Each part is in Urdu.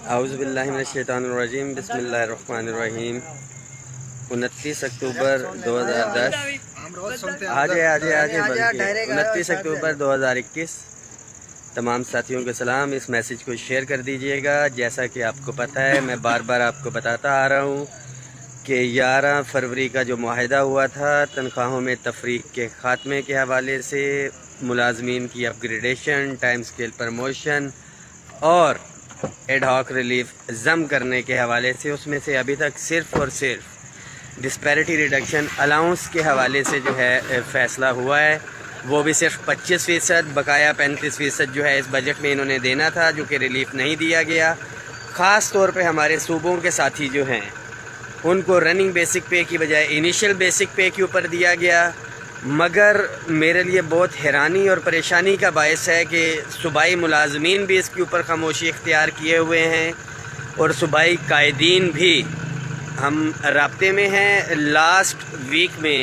اعوذ باللہ من الشیطان الرجیم، بسم اللہ الرحمن الرحیم۔ 29 اکتوبر 2010 29 اکتوبر 2021 تمام ساتھیوں کو سلام۔ اس میسیج کو شیئر کر دیجئے گا۔ جیسا کہ آپ کو پتہ ہے، میں بار بار آپ کو بتاتا آ رہا ہوں کہ 11 فروری کا جو معاہدہ ہوا تھا تنخواہوں میں تفریق کے خاتمے کے حوالے سے، ملازمین کی اپ گریڈیشن، ٹائم سکیل پروموشن اور ایڈ ہاک ریلیف ضم کرنے کے حوالے سے، اس میں سے ابھی تک صرف اور صرف ڈسپیرٹی ریڈکشن الاؤنس کے حوالے سے جو ہے فیصلہ ہوا ہے، وہ بھی صرف 25%، بقایا 35% جو ہے اس بجٹ میں انہوں نے دینا تھا، جو کہ ریلیف نہیں دیا گیا۔ خاص طور پہ ہمارے صوبوں کے ساتھی جو ہیں ان کو رننگ بیسک پے کی بجائے انیشل بیسک پے کے اوپر دیا گیا، مگر میرے لیے بہت حیرانی اور پریشانی کا باعث ہے کہ صوبائی ملازمین بھی اس کے اوپر خاموشی اختیار کیے ہوئے ہیں اور صوبائی قائدین بھی ہم رابطے میں ہیں۔ لاسٹ ویک میں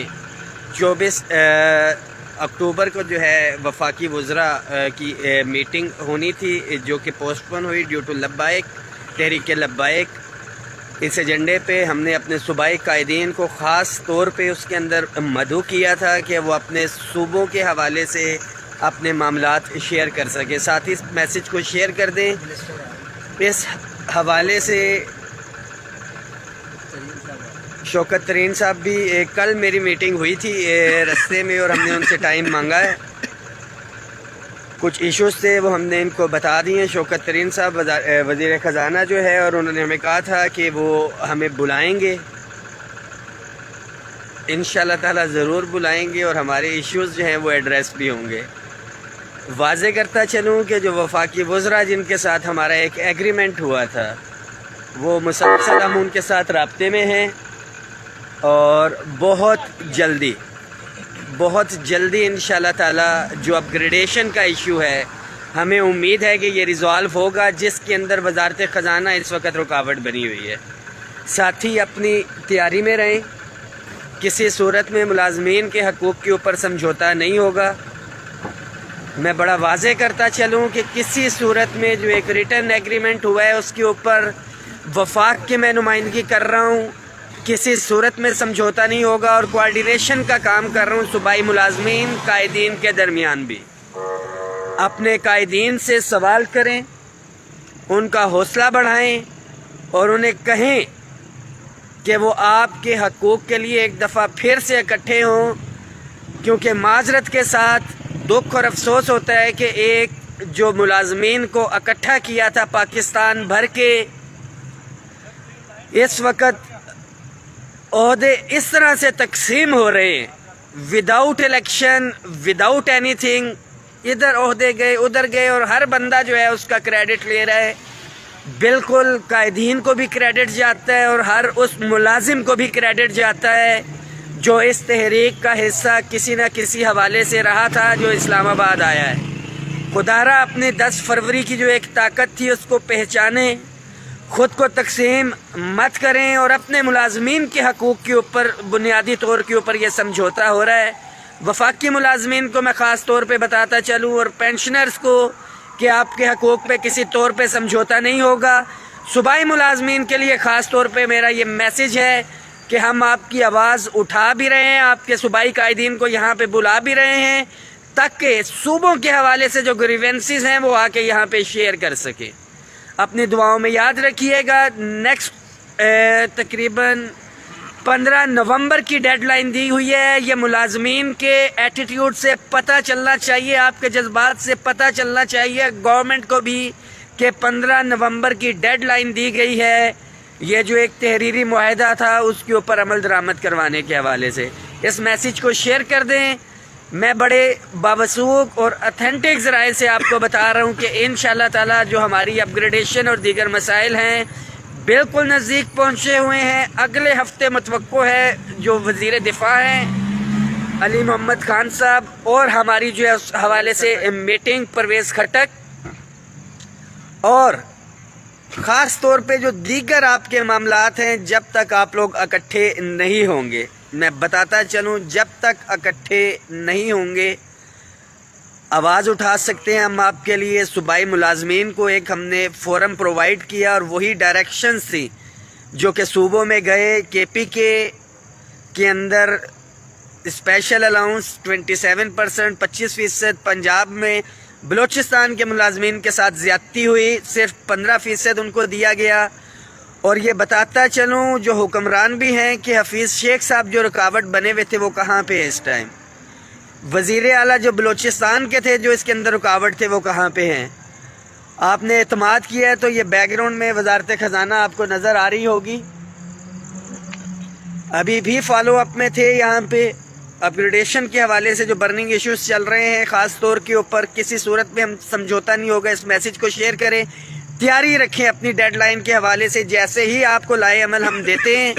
24 اکتوبر کو جو ہے وفاقی وزراء کی میٹنگ ہونی تھی، جو کہ پوسٹ پون ہوئی ڈیو ٹو لبیک، تحریک لبیک۔ اس ایجنڈے پہ ہم نے اپنے صوبائی قائدین کو خاص طور پہ اس کے اندر مدعو کیا تھا کہ وہ اپنے صوبوں کے حوالے سے اپنے معاملات شیئر کر سکیں۔ ساتھ ہی اس میسیج کو شیئر کر دیں۔ اس حوالے سے شوکت ترین صاحب بھی، کل میری میٹنگ ہوئی تھی رستے میں اور ہم نے ان سے ٹائم مانگا ہے، کچھ ایشوز تھے وہ ہم نے ان کو بتا دیے۔ شوکت ترین صاحب وزیر خزانہ جو ہے، اور انہوں نے ہمیں کہا تھا کہ وہ ہمیں بلائیں گے، انشاءاللہ تعالی ضرور بلائیں گے اور ہمارے ایشوز جو ہیں وہ ایڈریس بھی ہوں گے۔ واضح کرتا چلوں کہ جو وفاقی وزراء جن کے ساتھ ہمارا ایک ایگریمنٹ ہوا تھا، وہ مسلسل ہم ان کے ساتھ رابطے میں ہیں اور بہت جلدی انشاءاللہ تعالی جو اپ گریڈیشن کا ایشو ہے، ہمیں امید ہے کہ یہ ریزالو ہوگا، جس کے اندر وزارت خزانہ اس وقت رکاوٹ بنی ہوئی ہے۔ ساتھی اپنی تیاری میں رہیں، کسی صورت میں ملازمین کے حقوق کے اوپر سمجھوتا نہیں ہوگا۔ میں بڑا واضح کرتا چلوں کہ کسی صورت میں جو ایک ریٹن ایگریمنٹ ہوا ہے اس کے اوپر وفاق کی میں نمائندگی کر رہا ہوں، کسی صورت میں سمجھوتا نہیں ہوگا، اور کوارڈینیشن کا کام کر رہا ہوں صوبائی ملازمین قائدین کے درمیان بھی۔ اپنے قائدین سے سوال کریں، ان کا حوصلہ بڑھائیں اور انہیں کہیں کہ وہ آپ کے حقوق کے لیے ایک دفعہ پھر سے اکٹھے ہوں، کیونکہ معذرت کے ساتھ دکھ اور افسوس ہوتا ہے کہ ایک جو ملازمین کو اکٹھا کیا تھا پاکستان بھر کے، اس وقت عہدے اس طرح سے تقسیم ہو رہے ہیں without election, without any thing, ادھر عہدے گئے ادھر گئے، اور ہر بندہ جو ہے اس کا کریڈٹ لے رہا ہے۔ بالکل قائدین کو بھی کریڈٹ جاتا ہے اور ہر اس ملازم کو بھی کریڈٹ جاتا ہے جو اس تحریک کا حصہ کسی نہ کسی حوالے سے رہا تھا، جو اسلام آباد آیا ہے۔ خدا را اپنے 10 فروری کی جو ایک طاقت تھی اس کو پہچانیں، خود کو تقسیم مت کریں، اور اپنے ملازمین کے حقوق کے اوپر بنیادی طور کے اوپر یہ سمجھوتا ہو رہا ہے۔ وفاقی ملازمین کو میں خاص طور پہ بتاتا چلوں، اور پینشنرز کو، کہ آپ کے حقوق پہ کسی طور پہ سمجھوتا نہیں ہوگا۔ صوبائی ملازمین کے لیے خاص طور پہ میرا یہ میسیج ہے کہ ہم آپ کی آواز اٹھا بھی رہے ہیں، آپ کے صوبائی قائدین کو یہاں پہ بلا بھی رہے ہیں، تاکہ صوبوں کے حوالے سے جو گریونسز ہیں وہ آ کے یہاں پہ شیئر کر سکیں۔ اپنی دعاؤں میں یاد رکھیے گا۔ نیکسٹ تقریباً 15 نومبر کی ڈیڈ لائن دی ہوئی ہے۔ یہ ملازمین کے ایٹیٹیوڈ سے پتہ چلنا چاہیے، آپ کے جذبات سے پتہ چلنا چاہیے گورنمنٹ کو بھی کہ 15 نومبر کی ڈیڈ لائن دی گئی ہے، یہ جو ایک تحریری معاہدہ تھا اس کے اوپر عمل درآمد کروانے کے حوالے سے۔ اس میسیج کو شیئر کر دیں۔ میں بڑے باوثوق اور اتھینٹک ذرائع سے آپ کو بتا رہا ہوں کہ انشاءاللہ تعالی جو ہماری اپ گریڈیشن اور دیگر مسائل ہیں بالکل نزدیک پہنچے ہوئے ہیں۔ اگلے ہفتے متوقع ہے جو وزیر دفاع ہیں علی محمد خان صاحب، اور ہماری جو ہے اس حوالے سے میٹنگ پرویز خٹک، اور خاص طور پہ جو دیگر آپ کے معاملات ہیں، جب تک آپ لوگ اکٹھے نہیں ہوں گے، میں بتاتا چلوں، جب تک اکٹھے نہیں ہوں گے آواز اٹھا سکتے ہیں ہم آپ کے لیے. صوبائی ملازمین کو ایک ہم نے فورم پرووائڈ کیا اور وہی ڈائریکشنز تھی جو کہ صوبوں میں گئے. کے پی کے اندر اسپیشل الاؤنس 27%، 25%. پنجاب میں بلوچستان کے ملازمین کے ساتھ زیادتی ہوئی، صرف 15% ان کو دیا گیا. اور یہ بتاتا چلوں جو حکمران بھی ہیں کہ حفیظ شیخ صاحب جو رکاوٹ بنے ہوئے تھے وہ کہاں پہ ہیں اس ٹائم. وزیر اعلیٰ جو بلوچستان کے تھے جو اس کے اندر رکاوٹ تھے وہ کہاں پہ ہیں. آپ نے اعتماد کیا ہے تو یہ بیک گراؤنڈ میں وزارت خزانہ آپ کو نظر آ رہی ہوگی. ابھی بھی فالو اپ میں تھے یہاں پہ اپ گریڈیشن کے حوالے سے جو برننگ ایشوز چل رہے ہیں خاص طور کے اوپر. کسی صورت میں ہم سمجھوتا نہیں ہوگا. اس میسج کو شیئر کریں، تیاری رکھیں اپنی ڈیڈ لائن کے حوالے سے. جیسے ہی آپ کو لائے عمل ہم دیتے ہیں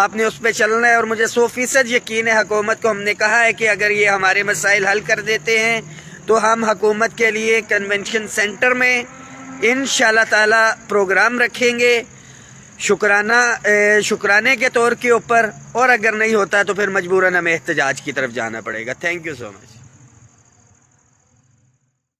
آپ نے اس پہ چلنا ہے. اور مجھے 100% یقین ہے حکومت کو ہم نے کہا ہے کہ اگر یہ ہمارے مسائل حل کر دیتے ہیں تو ہم حکومت کے لیے کنونشن سینٹر میں انشاءاللہ تعالی پروگرام رکھیں گے شکرانے کے طور کے اوپر. اور اگر نہیں ہوتا تو پھر مجبوراً ہمیں احتجاج کی طرف جانا پڑے گا. Thank you so much.